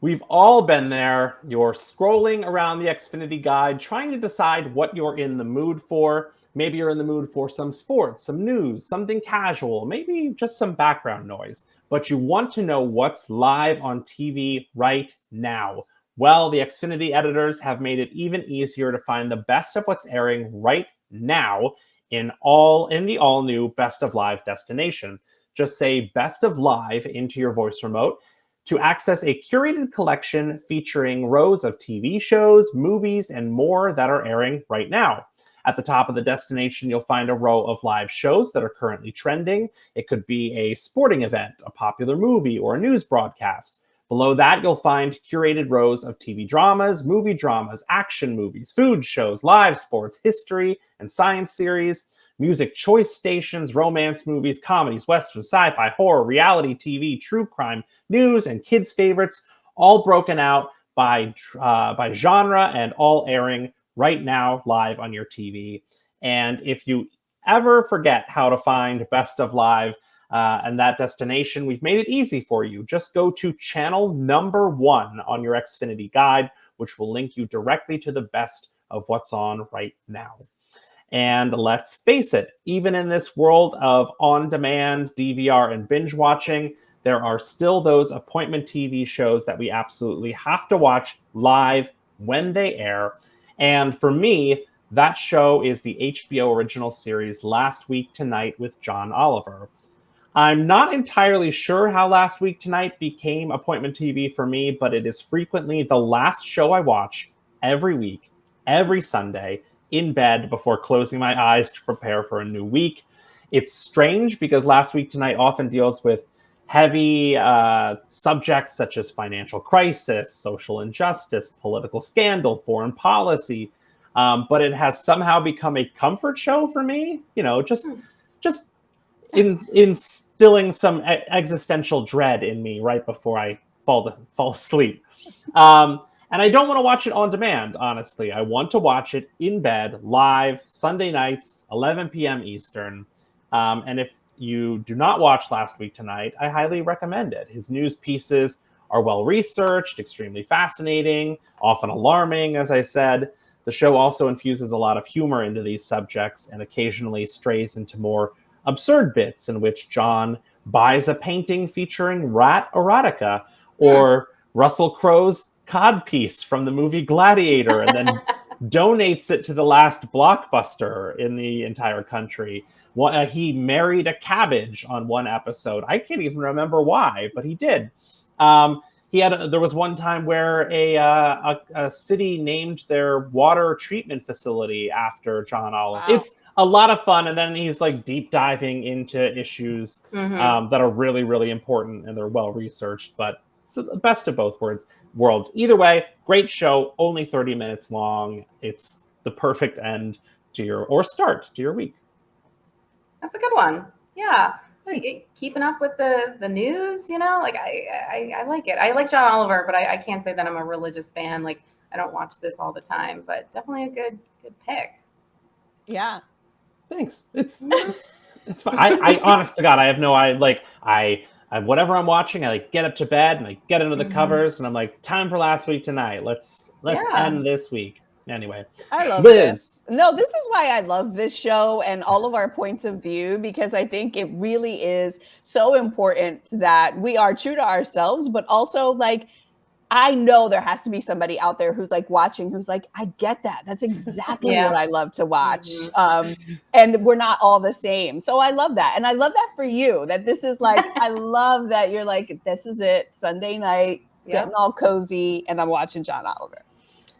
We've all been there. You're scrolling around the Xfinity guide, trying to decide what you're in the mood for. Maybe you're in the mood for some sports, some news, something casual, maybe just some background noise. But you want to know what's live on TV right now. Well, the Xfinity editors have made it even easier to find the best of what's airing right now in the all-new Best of Live destination. Just say Best of Live into your voice remote to access a curated collection featuring rows of TV shows, movies, and more that are airing right now. At the top of the destination, you'll find a row of live shows that are currently trending. It could be a sporting event, a popular movie, or a news broadcast. Below that, you'll find curated rows of TV dramas, movie dramas, action movies, food shows, live sports, history, and science series, music choice stations, romance movies, comedies, westerns, sci-fi, horror, reality TV, true crime, news, and kids' favorites, all broken out by genre and all airing right now live on your TV. And if you ever forget how to find Best of Live and that destination, we've made it easy for you. Just go to channel number 1 on your Xfinity guide, which will link you directly to the best of what's on right now. And let's face it, even in this world of on-demand, DVR, and binge watching, there are still those appointment TV shows that we absolutely have to watch live when they air. And for me, that show is the HBO original series Last Week Tonight with John Oliver. I'm not entirely sure how Last Week Tonight became appointment TV for me, but it is frequently the last show I watch every week, every Sunday, in bed before closing my eyes to prepare for a new week. It's strange because Last Week Tonight often deals with heavy subjects such as financial crisis, social injustice, political scandal, foreign policy, but it has somehow become a comfort show for me. You know, just instilling some existential dread in me right before I fall asleep. And I don't want to watch it on demand, honestly. I want to watch it in bed, live, Sunday nights, 11 p.m. Eastern. And if you do not watch Last Week Tonight, I highly recommend it. His news pieces are well-researched, extremely fascinating, often alarming, as I said. The show also infuses a lot of humor into these subjects and occasionally strays into more absurd bits in which John buys a painting featuring rat erotica or Russell Crowe's codpiece from the movie Gladiator and then donates it to the last blockbuster in the entire country. He married a cabbage on one episode. I can't even remember why, but he did. There was one time where a city named their water treatment facility after John Oliver. Wow. It's a lot of fun, and then he's like deep diving into issues that are really, really important, and they're well researched. But it's the best of both worlds. Either way, great show. Only 30 minutes long. It's the perfect end to start to your week. That's a good one. Yeah. Keeping up with the news, you know, like I like it. I like John Oliver, but I can't say that I'm a religious fan. Like I don't watch this all the time, but definitely a good pick. Yeah. Thanks. It's fine. I honest to God, I have no whatever I'm watching, I get up to bed and I get into the covers and I'm like, time for Last Week Tonight. Let's end this week. Anyway, I love this. No, this is why I love this show and all of our points of view, because I think it really is so important that we are true to ourselves, but also like, I know there has to be somebody out there who's like watching, who's like, I get that. That's exactly what I love to watch. And we're not all the same. So I love that. And I love that for you, that this is like, I love that you're like, this is it, Sunday night, getting all cozy, and I'm watching John Oliver.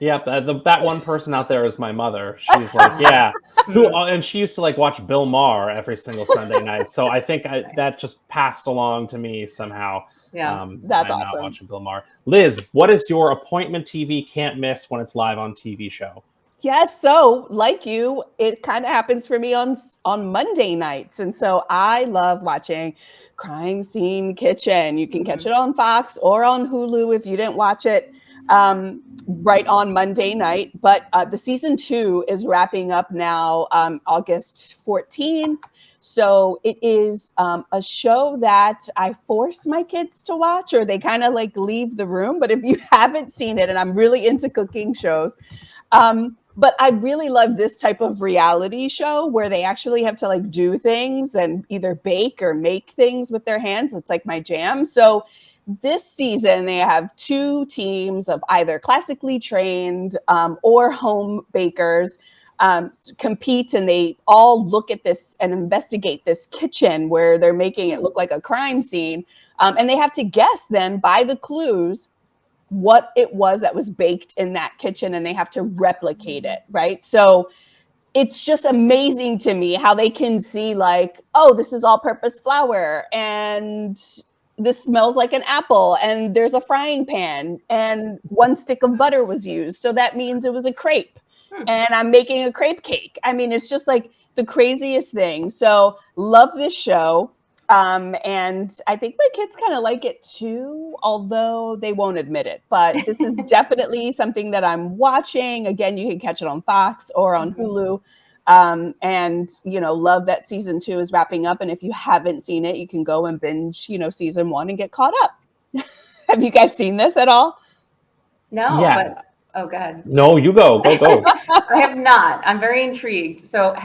Yeah, that one person out there is my mother. She's like, and she used to like watch Bill Maher every single Sunday night. So I think that just passed along to me somehow. Yeah, that's I'm awesome. Not watching Bill Maher. Liz, what is your appointment TV can't miss when it's live on TV show? Yes, so like you, it kind of happens for me on Monday nights. And so I love watching Crime Scene Kitchen. You can catch it on Fox or on Hulu if you didn't watch it right on Monday night. But the season 2 is wrapping up now, August 14th. So it is a show that I force my kids to watch, or they kind of like leave the room. But if you haven't seen it, and I'm really into cooking shows, but I really love this type of reality show where they actually have to like do things and either bake or make things with their hands. It's like my jam. So this season, they have 2 teams of either classically trained or home bakers compete, and they all look at this and investigate this kitchen where they're making it look like a crime scene. And they have to guess then by the clues what it was that was baked in that kitchen, and they have to replicate it, right? So it's just amazing to me how they can see like, oh, this is all-purpose flour, and this smells like an apple, and there's a frying pan, and 1 stick of butter was used, so that means it was a crepe, and I'm making a crepe cake. I mean, it's just like the craziest thing. So love this show. And I think my kids kind of like it too, although they won't admit it. But this is definitely something that I'm watching. Again, you can catch it on Fox or on Hulu. And, love that season 2 is wrapping up. And if you haven't seen it, you can go and binge, season 1 and get caught up. Have you guys seen this at all? No, Yeah. but oh, go ahead. No, you go. I have not. I'm very intrigued. So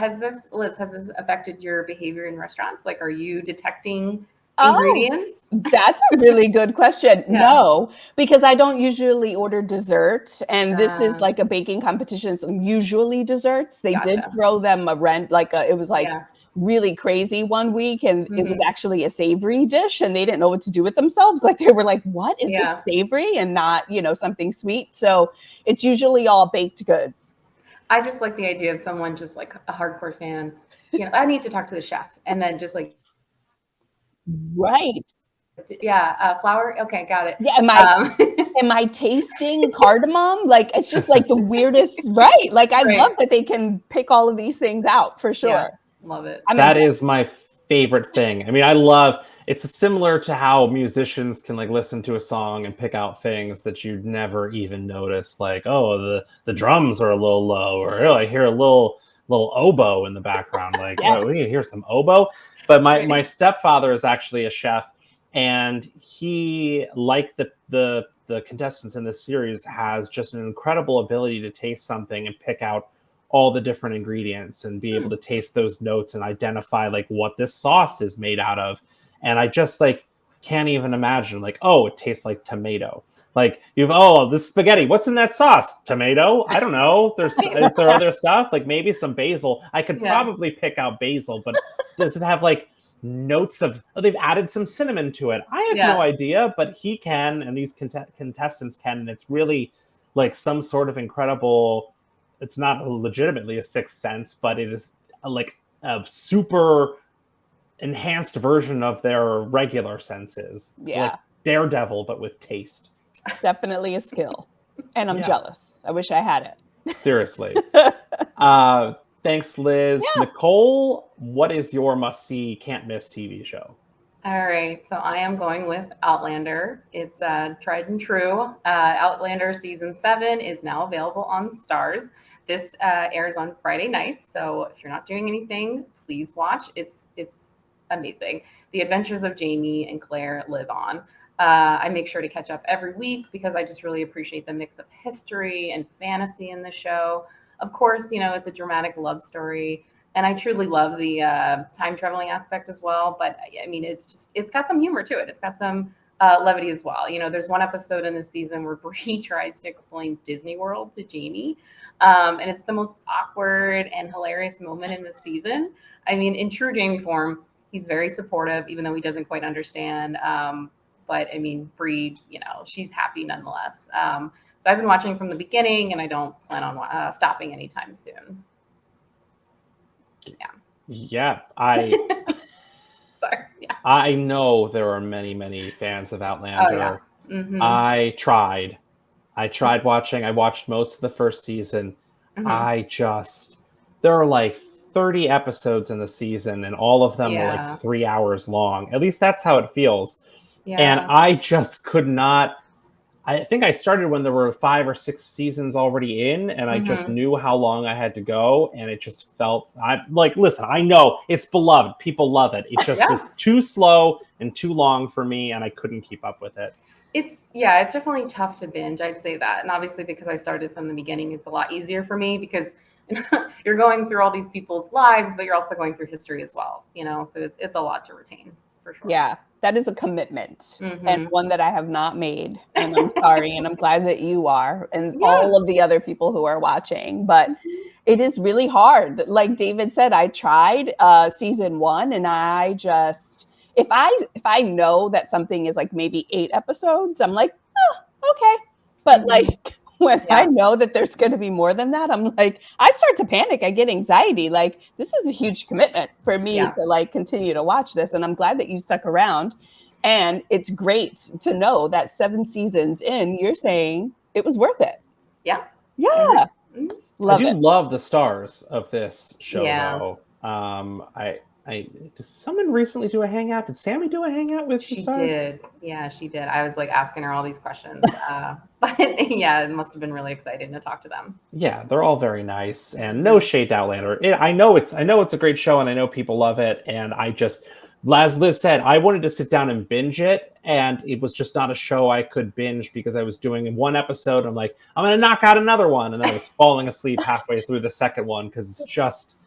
Liz, has this affected your behavior in restaurants? Like, are you detecting ingredients? That's a really good question. Yeah. No, because I don't usually order dessert, and this is like a baking competition. So usually desserts, they did Gotcha. throw them it was like really crazy one week, and it was actually a savory dish, and they didn't know what to do with themselves. Like they were like, what is this savory and not, something sweet? So it's usually all baked goods. I just like the idea of someone just like a hardcore fan, I need to talk to the chef, and then just like, right. Flour. Okay, got it. Yeah, am I tasting cardamom? Like, it's just like the weirdest, right? Like, I love that they can pick all of these things out for sure. Yeah, love it. That is my favorite thing. I mean, it's similar to how musicians can like listen to a song and pick out things that you'd never even notice. Like, oh, the drums are a little low, or I hear a little oboe in the background. Like, oh, we hear some oboe. But my stepfather is actually a chef, and he, like the contestants in this series, has just an incredible ability to taste something and pick out all the different ingredients and be able to taste those notes and identify like what this sauce is made out of. And I just like can't even imagine like, oh, it tastes like tomato. Like this spaghetti, what's in that sauce? Tomato? I don't know. Is there other stuff? Like maybe some basil. I could probably pick out basil, but does it have like notes of, they've added some cinnamon to it? I have no idea, but he can, and these contestants can, and it's really like some sort of incredible, it's not legitimately a sixth sense, but it is like a super enhanced version of their regular senses. Yeah. Like Daredevil, but with taste. Definitely a skill. And I'm jealous. I wish I had it. Seriously. Thanks, Liz. Yeah. Nicole, what is your must-see, can't-miss TV show? All right. So I am going with Outlander. It's tried and true. Outlander season 7 is now available on Starz. This airs on Friday nights. So if you're not doing anything, please watch. It's amazing. The adventures of Jamie and Claire live on. I make sure to catch up every week because I just really appreciate the mix of history and fantasy in the show. Of course, it's a dramatic love story, and I truly love the time traveling aspect as well. But I mean, it's got some humor to it. It's got some levity as well. There's one episode in this season where Bree tries to explain Disney World to Jamie, and it's the most awkward and hilarious moment in the season. I mean, in true Jamie form, he's very supportive, even though he doesn't quite understand. But I mean, Bree, she's happy nonetheless. So I've been watching from the beginning, and I don't plan on stopping anytime soon. Yeah. Sorry. Yeah. I know there are many, many fans of Outlander. Oh, yeah. Mm-hmm. I tried watching. I watched most of the first season. Mm-hmm. There are like 30 episodes in the season, and all of them are like 3 hours long. At least that's how it feels. Yeah. And I just could not. I think I started when there were 5 or 6 seasons already in, and I just knew how long I had to go, and it just felt listen, I know it's beloved, people love it. It just was too slow and too long for me, and I couldn't keep up with it. It's definitely tough to binge. I'd say that, and obviously because I started from the beginning, it's a lot easier for me because you're going through all these people's lives, but you're also going through history as well. So it's a lot to retain for sure. Yeah. That is a commitment and one that I have not made. And I'm sorry. And I'm glad that you are and all of the other people who are watching. But it is really hard. Like David said, I tried season 1 and I just, if I know that something is like maybe 8 episodes, I'm like, oh, okay. But like when I know that there's going to be more than that, I'm like, I start to panic. I get anxiety. Like, this is a huge commitment for me to like continue to watch this. And I'm glad that you stuck around. And it's great to know that 7 seasons in, you're saying it was worth it. Yeah. Yeah. I do love the stars of this show, though. Did someone recently do a hangout? Did Sammy do a hangout with the stars? She did. Yeah, she did. I was like asking her all these questions. But yeah, it must have been really exciting to talk to them. Yeah, they're all very nice, and no shade to Outlander. I know it's a great show, and I know people love it. And I just, as Liz said, I wanted to sit down and binge it, and it was just not a show I could binge because I was doing 1 episode. I'm like, I'm going to knock out another one, and then I was falling asleep halfway through the second one because it's just,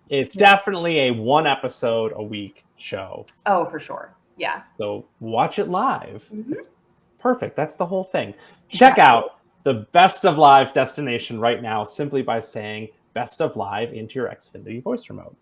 it's definitely a 1 episode a week show. Oh, for sure. Yeah. So watch it live. It's perfect. That's the whole thing. Check out the Best of Live destination right now simply by saying Best of Live into your Xfinity voice remote.